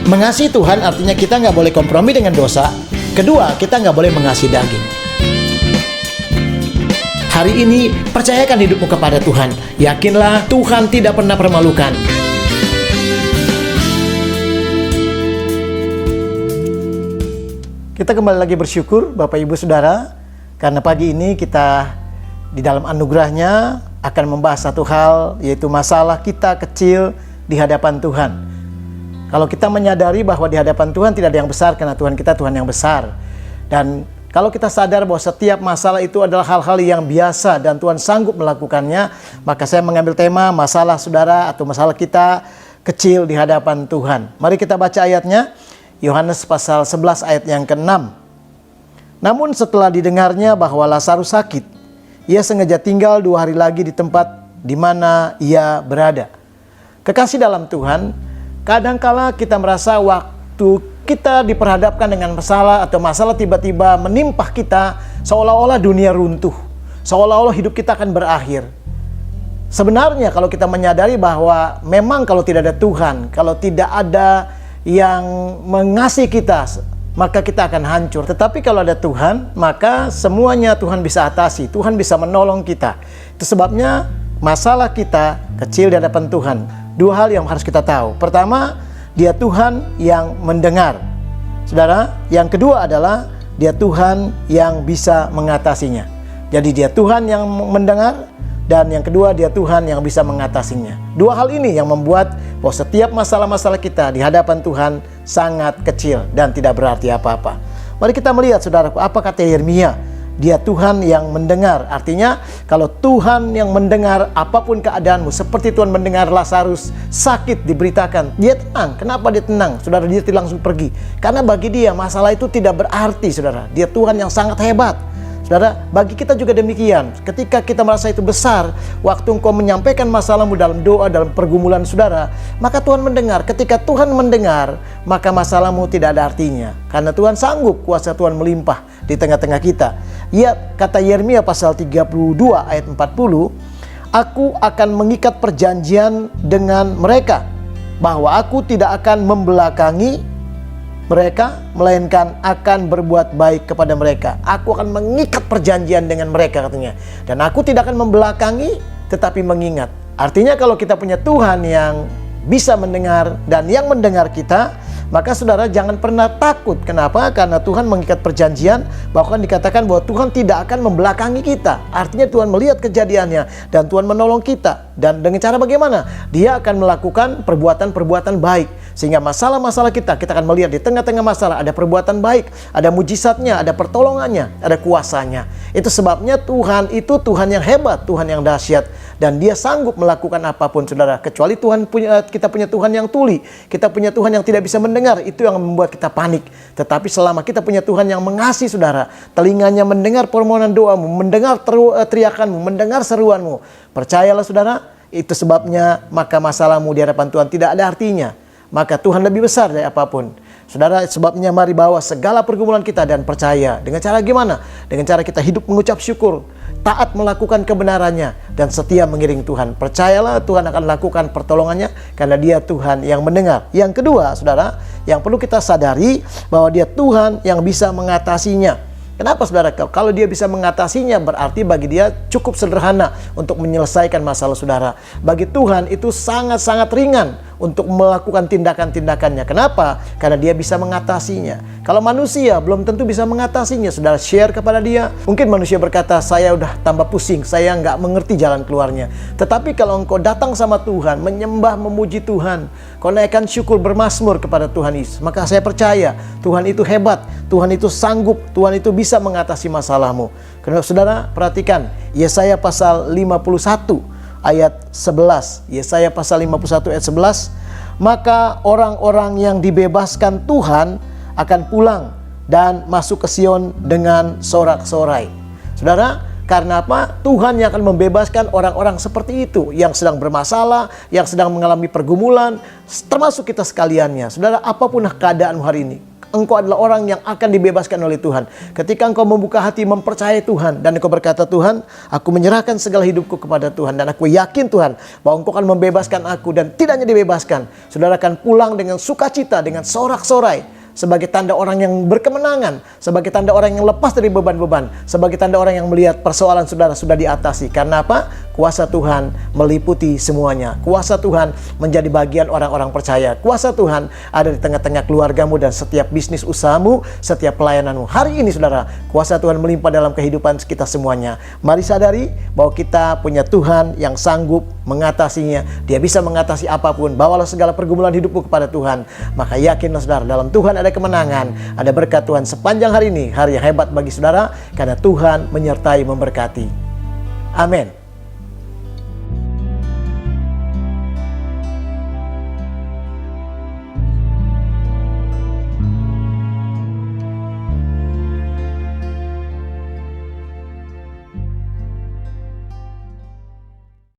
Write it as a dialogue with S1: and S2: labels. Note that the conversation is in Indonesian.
S1: Mengasihi Tuhan artinya kita nggak boleh kompromi dengan dosa. Kedua, kita nggak boleh mengasihi daging. Hari ini, percayakan hidupmu kepada Tuhan. Yakinlah Tuhan tidak pernah permalukan. Kita kembali lagi bersyukur Bapak Ibu Saudara, karena pagi ini kita di dalam anugerahnya akan membahas satu hal, yaitu masalah kita kecil di hadapan Tuhan. Kalau kita menyadari bahwa di hadapan Tuhan tidak ada yang besar, karena Tuhan kita Tuhan yang besar. Dan kalau kita sadar bahwa setiap masalah itu adalah hal-hal yang biasa dan Tuhan sanggup melakukannya, maka saya mengambil tema masalah saudara atau masalah kita kecil di hadapan Tuhan. Mari kita baca ayatnya, Yohanes pasal 11 ayat yang ke-6. Namun setelah didengarnya bahwa Lazarus sakit, ia sengaja tinggal 2 hari lagi di tempat di mana ia berada. Kekasih dalam Tuhan, kadangkala kita merasa waktu kita diperhadapkan dengan masalah atau masalah tiba-tiba menimpah kita, seolah-olah dunia runtuh, seolah-olah hidup kita akan berakhir. Sebenarnya kalau kita menyadari bahwa memang kalau tidak ada Tuhan, kalau tidak ada yang mengasihi kita, maka kita akan hancur. Tetapi kalau ada Tuhan, maka semuanya Tuhan bisa atasi, Tuhan bisa menolong kita. Itu sebabnya masalah kita kecil di hadapan Tuhan. 2 hal yang harus kita tahu. Pertama, Dia Tuhan yang mendengar. Saudara, yang kedua adalah Dia Tuhan yang bisa mengatasinya. Jadi Dia Tuhan yang mendengar, dan yang kedua Dia Tuhan yang bisa mengatasinya. 2 hal ini yang membuat bahwa setiap masalah-masalah kita di hadapan Tuhan sangat kecil dan tidak berarti apa-apa. Mari kita melihat saudaraku, apa kata Yeremia? Dia Tuhan yang mendengar. Artinya kalau Tuhan yang mendengar apapun keadaanmu, seperti Tuhan mendengar Lazarus sakit diberitakan, dia tenang. Kenapa dia tenang? Saudara, dia tidak langsung pergi. Karena bagi dia masalah itu tidak berarti, saudara. Dia Tuhan yang sangat hebat. Saudara, bagi kita juga demikian. Ketika kita merasa itu besar, waktu engkau menyampaikan masalahmu dalam doa, dalam pergumulan saudara, maka Tuhan mendengar. Ketika Tuhan mendengar, maka masalahmu tidak ada artinya. Karena Tuhan sanggup, kuasa Tuhan melimpah di tengah-tengah kita. Ya, kata Yeremia pasal 32 ayat 40, aku akan mengikat perjanjian dengan mereka, bahwa aku tidak akan membelakangi mereka, melainkan akan berbuat baik kepada mereka. Aku akan mengikat perjanjian dengan mereka, katanya. Dan aku tidak akan membelakangi, tetapi mengingat. Artinya kalau kita punya Tuhan yang bisa mendengar dan yang mendengar kita, maka saudara jangan pernah takut. Kenapa? Karena Tuhan mengikat perjanjian, bahkan dikatakan bahwa Tuhan tidak akan membelakangi kita. Artinya Tuhan melihat kejadiannya dan Tuhan menolong kita. Dan dengan cara bagaimana? Dia akan melakukan perbuatan-perbuatan baik. Sehingga masalah-masalah kita akan melihat di tengah-tengah masalah ada perbuatan baik, ada mujizatnya, ada pertolongannya, ada kuasanya. Itu sebabnya Tuhan itu Tuhan yang hebat, Tuhan yang dahsyat. Dan Dia sanggup melakukan apapun, saudara. Kecuali kita punya Tuhan yang tuli, kita punya Tuhan yang tidak bisa mendengar, itu yang membuat kita panik. Tetapi selama kita punya Tuhan yang mengasihi, saudara, telinganya mendengar permohonan doamu, mendengar teriakanmu, mendengar seruanmu, percayalah saudara, itu sebabnya maka masalahmu di hadapan Tuhan tidak ada artinya. Maka Tuhan lebih besar dari apapun. Saudara, sebabnya mari bawa segala pergumulan kita dan percaya. Dengan cara gimana? Dengan cara kita hidup mengucap syukur, taat melakukan kebenarannya, dan setia mengiring Tuhan. Percayalah Tuhan akan lakukan pertolongannya, karena Dia Tuhan yang mendengar. Yang kedua, saudara, yang perlu kita sadari bahwa Dia Tuhan yang bisa mengatasinya. Kenapa, saudara? Kalau Dia bisa mengatasinya, berarti bagi Dia cukup sederhana untuk menyelesaikan masalah saudara. Bagi Tuhan itu sangat-sangat ringan untuk melakukan tindakan-tindakannya. Kenapa? Karena Dia bisa mengatasinya. Kalau manusia belum tentu bisa mengatasinya. Saudara share kepada Dia. Mungkin manusia berkata, saya udah tambah pusing, saya nggak mengerti jalan keluarnya. Tetapi kalau engkau datang sama Tuhan, menyembah, memuji Tuhan, kau naikkan syukur, bermasmur kepada Tuhan Yesus, maka saya percaya Tuhan itu hebat, Tuhan itu sanggup, Tuhan itu bisa mengatasi masalahmu. Karena saudara, perhatikan Yesaya pasal 51 ayat 11. Yesaya pasal 51 ayat 11. Maka orang-orang yang dibebaskan Tuhan akan pulang dan masuk ke Sion dengan sorak-sorai. Saudara, karena apa? Tuhan yang akan membebaskan orang-orang seperti itu, yang sedang bermasalah, yang sedang mengalami pergumulan, termasuk kita sekaliannya. Saudara, apapun keadaanmu hari ini, engkau adalah orang yang akan dibebaskan oleh Tuhan. Ketika engkau membuka hati mempercayai Tuhan dan engkau berkata, Tuhan, aku menyerahkan segala hidupku kepada Tuhan, dan aku yakin Tuhan bahwa engkau akan membebaskan aku, dan tidak hanya dibebaskan, saudara akan pulang dengan sukacita, dengan sorak-sorai, sebagai tanda orang yang berkemenangan, sebagai tanda orang yang lepas dari beban-beban, sebagai tanda orang yang melihat persoalan saudara sudah diatasi. Karena apa? Kuasa Tuhan meliputi semuanya. Kuasa Tuhan menjadi bagian orang-orang percaya. Kuasa Tuhan ada di tengah-tengah keluargamu dan setiap bisnis usahamu, setiap pelayananmu. Hari ini saudara, kuasa Tuhan melimpah dalam kehidupan kita semuanya. Mari sadari bahwa kita punya Tuhan yang sanggup mengatasinya. Dia bisa mengatasi apapun. Bawalah segala pergumulan hidupmu kepada Tuhan. Maka yakinlah saudara, dalam Tuhan ada kemenangan, ada berkat Tuhan sepanjang hari ini. Hari yang hebat bagi saudara, karena Tuhan menyertai memberkati. Amin.